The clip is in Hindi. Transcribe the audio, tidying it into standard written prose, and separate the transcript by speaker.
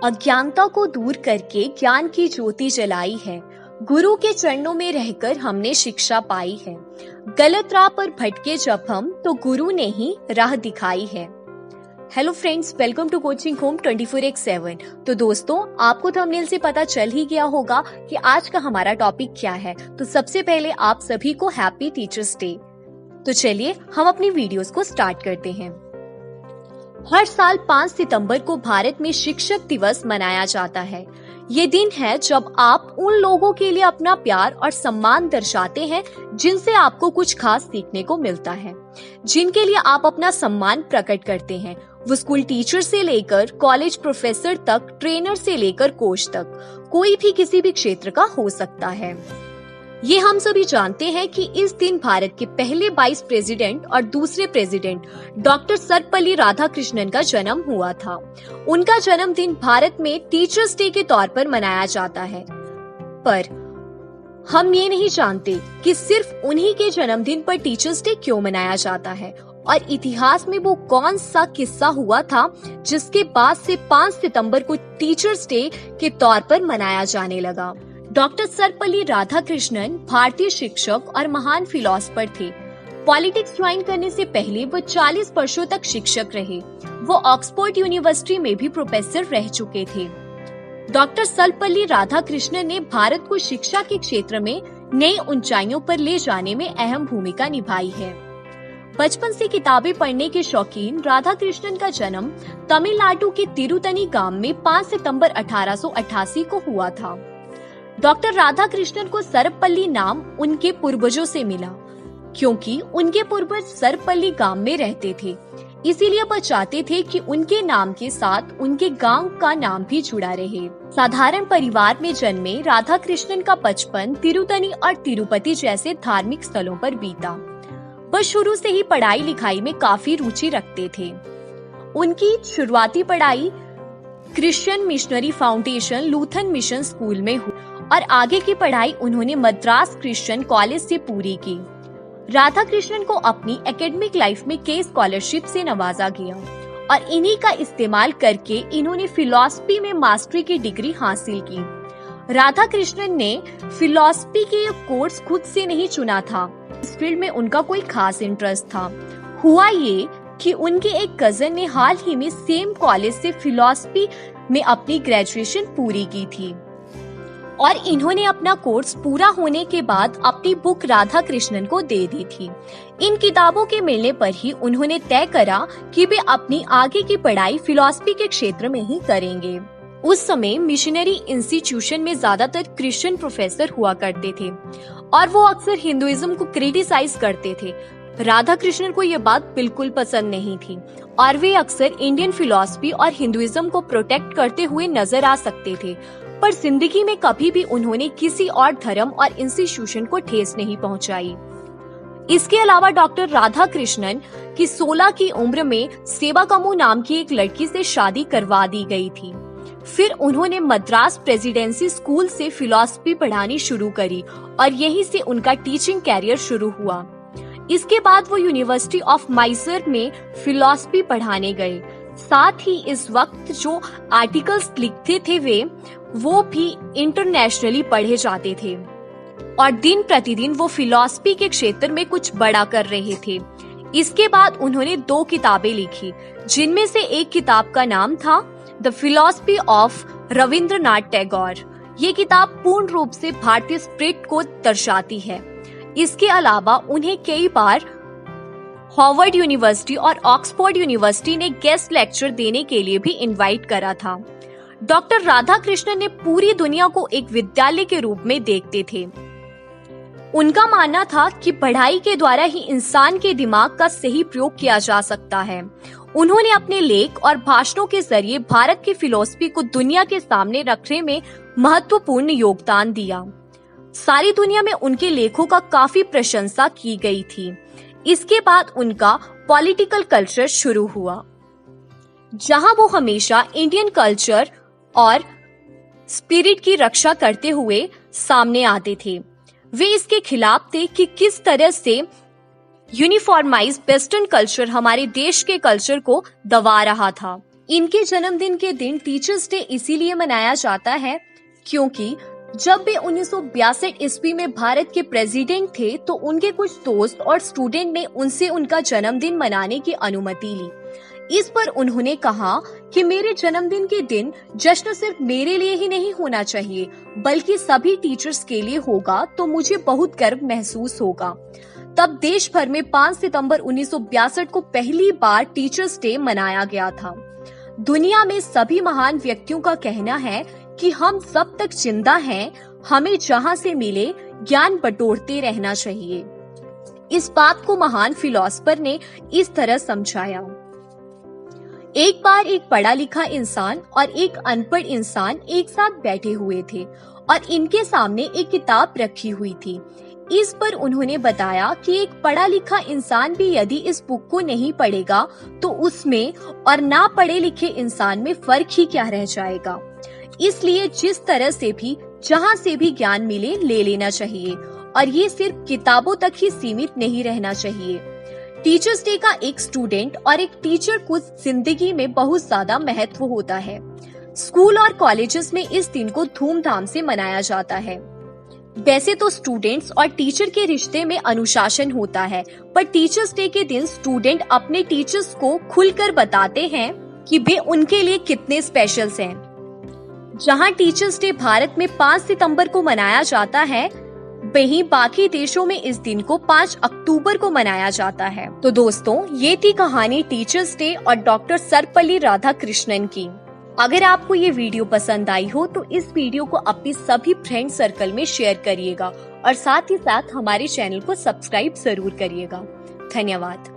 Speaker 1: अज्ञानता को दूर करके ज्ञान की ज्योति जलाई है। गुरु के चरणों में रहकर हमने शिक्षा पाई है। गलत राह पर भटके जब हम, तो गुरु ने ही राह दिखाई है। Hello friends, welcome to coaching home 24/7। तो दोस्तों, आपको थंबनेल से पता चल ही गया होगा कि आज का हमारा टॉपिक क्या है। तो सबसे पहले आप सभी को हैप्पी टीचर्स डे। तो चलिए हम अपनी वीडियोस को स्टार्ट करते हैं। हर साल 5 सितंबर को भारत में शिक्षक दिवस मनाया जाता है। ये दिन है जब आप उन लोगों के लिए अपना प्यार और सम्मान दर्शाते हैं जिनसे आपको कुछ खास सीखने को मिलता है, जिनके लिए आप अपना सम्मान प्रकट करते हैं। वो स्कूल टीचर से लेकर कॉलेज प्रोफेसर तक, ट्रेनर से लेकर कोच तक, कोई भी किसी भी क्षेत्र का हो सकता है। ये हम सभी जानते हैं कि इस दिन भारत के पहले 22 प्रेसिडेंट और दूसरे प्रेसिडेंट डॉक्टर सर्वपल्ली राधाकृष्णन का जन्म हुआ था। उनका जन्मदिन भारत में टीचर्स डे के तौर पर मनाया जाता है, पर हम ये नहीं जानते कि सिर्फ उन्हीं के जन्मदिन पर टीचर्स डे क्यों मनाया जाता है और इतिहास में वो कौन सा किस्सा हुआ था जिसके बाद से 5 सितंबर को टीचर्स डे के तौर पर मनाया जाने लगा। डॉक्टर सर्वपल्ली राधाकृष्णन भारतीय शिक्षक और महान फिलोसोफर थे। पॉलिटिक्स ज्वाइन करने से पहले वो 40 वर्षों तक शिक्षक रहे। वो ऑक्सफोर्ड यूनिवर्सिटी में भी प्रोफेसर रह चुके थे। डॉक्टर सर्वपल्ली राधाकृष्णन ने भारत को शिक्षा के क्षेत्र में नई ऊंचाइयों पर ले जाने में अहम भूमिका निभाई है। बचपन से किताबें पढ़ने के शौकीन राधाकृष्णन का जन्म तमिलनाडु के तिरुतनी गांव में 5 सितंबर 1888 को हुआ था। डॉक्टर राधाकृष्णन को सर्वपल्ली नाम उनके पूर्वजों से मिला, क्योंकि उनके पूर्वज सर्वपल्ली गांव में रहते थे। इसीलिए वह चाहते थे कि उनके नाम के साथ उनके गांव का नाम भी जुड़ा रहे। साधारण परिवार में जन्मे राधाकृष्णन का बचपन तिरुतनी और तिरुपति जैसे धार्मिक स्थलों पर बीता। वह शुरू से ही पढ़ाई लिखाई में काफी रुचि रखते थे। उनकी शुरुआती पढ़ाई Christian missionary foundation Lutheran mission school में हुई और आगे की पढ़ाई उन्होंने मद्रास क्रिश्चियन कॉलेज से पूरी की। राधाकृष्णन को अपनी एकेडमिक लाइफ में कई स्कॉलरशिप से नवाजा गया और इन्हीं का इस्तेमाल करके इन्होंने फिलॉसफी में मास्टरी की डिग्री हासिल की। राधाकृष्णन ने फिलॉसफी के कोर्स खुद से नहीं चुना था। इस फील्ड में उनका कोई खास इंटरेस्ट था। हुआ ये कि उनके एक कजन ने हाल ही में सेम कॉलेज से फिलॉसफी में अपनी ग्रेजुएशन पूरी की थी और इन्होंने अपना कोर्स पूरा होने के बाद अपनी बुक राधाकृष्णन को दे दी थी। इन किताबों के मिलने पर ही उन्होंने तय करा कि वे अपनी आगे की पढ़ाई फिलॉसफी के क्षेत्र में ही करेंगे। उस समय मिशनरी इंस्टीट्यूशन में ज्यादातर क्रिश्चियन प्रोफेसर हुआ करते थे और वो अक्सर हिंदुइज्म को क्रिटिसाइज करते थे। राधाकृष्णन को यह बात बिल्कुल पसंद नहीं थी और वे अक्सर इंडियन फिलॉसफी और हिंदुइज्म को प्रोटेक्ट करते हुए नजर आ सकते थे, पर जिंदगी में कभी भी उन्होंने किसी और धर्म और इंस्टीट्यूशन को ठेस नहीं पहुंचाई। इसके अलावा डॉक्टर राधाकृष्णन की 16 की उम्र में सेवाकमू नाम की एक लड़की से शादी करवा दी गई थी। फिर उन्होंने मद्रास प्रेसिडेंसी स्कूल से फिलॉसफी पढ़ानी शुरू करी और यहीं से उनका टीचिंग कैरियर शुरू हुआ। इसके बाद वो यूनिवर्सिटी ऑफ मैसूर में फिलॉसफी पढ़ाने गए। साथ ही इस वक्त जो आर्टिकल्स लिखते थे वो भी इंटरनेशनली पढ़े जाते थे और दिन प्रतिदिन वो फिलॉसफी के क्षेत्र में कुछ बड़ा कर रहे थे। इसके बाद उन्होंने 2 किताबें लिखी, जिनमें से एक किताब का नाम था the philosophy of Rabindranath Tagore. ये किताब पूर्ण रूप से भारतीय स्पिरिट को दर्शाती है। इसके अलावा उन्हें कई बार हार्वर्ड यूनिवर्सिटी और ऑक्सफोर्ड यूनिवर्सिटी ने गेस्ट लेक्चर देने के लिए भी इनवाइट करा था। डॉक्टर राधाकृष्णन ने पूरी दुनिया को एक विद्यालय के रूप में देखते थे। उनका मानना था कि पढ़ाई के द्वारा ही इंसान के दिमाग का सही प्रयोग किया जा सकता है। उन्होंने अपने लेख और भाषणों के जरिए भारत की फिलॉसफी को दुनिया के सामने रखने में महत्वपूर्ण योगदान दिया। सारी दुनिया में उनके लेखों का काफी प्रशंसा की गई थी। इसके बाद उनका पॉलिटिकल कल्चर शुरू हुआ, जहां वो हमेशा इंडियन कल्चर और स्पिरिट की रक्षा करते हुए सामने आते थे। वे इसके खिलाफ थे कि किस तरह से यूनिफॉर्माइज वेस्टर्न कल्चर हमारे देश के कल्चर को दबा रहा था। इनके जन्मदिन के दिन टीचर्स डे इसीलिए मनाया जाता है क्योंकि जब वे 1962 ईस्वी में भारत के प्रेसिडेंट थे तो उनके कुछ दोस्त और स्टूडेंट ने उनसे उनका जन्मदिन मनाने की अनुमति ली। इस पर उन्होंने कहा कि मेरे जन्मदिन के दिन जश्न सिर्फ मेरे लिए ही नहीं होना चाहिए बल्कि सभी टीचर्स के लिए होगा तो मुझे बहुत गर्व महसूस होगा। तब देश भर में 5 सितंबर 1962 को पहली बार टीचर्स डे मनाया गया था। दुनिया में सभी महान व्यक्तियों का कहना है कि हम जब तक जिंदा हैं, हमें जहां से मिले ज्ञान बटोरते रहना चाहिए। इस बात को महान फिलोसफर ने इस तरह समझाया। एक बार एक पढ़ा लिखा इंसान और एक अनपढ़ इंसान एक साथ बैठे हुए थे और इनके सामने एक किताब रखी हुई थी। इस पर उन्होंने बताया कि एक पढ़ा लिखा इंसान भी यदि इस बुक को नहीं पढ़ेगा तो उसमें और ना पढ़े लिखे इंसान में फर्क ही क्या रह जाएगा। इसलिए जिस तरह से भी जहाँ से भी ज्ञान मिले ले लेना चाहिए और ये सिर्फ किताबों तक ही सीमित नहीं रहना चाहिए। टीचर्स डे का एक स्टूडेंट और एक टीचर को जिंदगी में बहुत ज्यादा महत्व होता है। स्कूल और कॉलेजेस में इस दिन को धूमधाम से मनाया जाता है। वैसे तो स्टूडेंट्स और टीचर के रिश्ते में अनुशासन होता है, पर टीचर्स डे के दिन स्टूडेंट अपने टीचर्स को खुलकर बताते हैं कि वे उनके लिए कितने स्पेशल हैं। जहां टीचर्स डे भारत में 5 सितंबर को मनाया जाता है, वहीं बाकी देशों में इस दिन को 5 अक्टूबर को मनाया जाता है। तो दोस्तों, ये थी कहानी टीचर्स डे और डॉक्टर सर्वपल्ली राधाकृष्णन की। अगर आपको ये वीडियो पसंद आई हो तो इस वीडियो को अपनी सभी फ्रेंड सर्कल में शेयर करिएगा और साथ ही साथ हमारे चैनल को सब्सक्राइब जरूर करिएगा। धन्यवाद।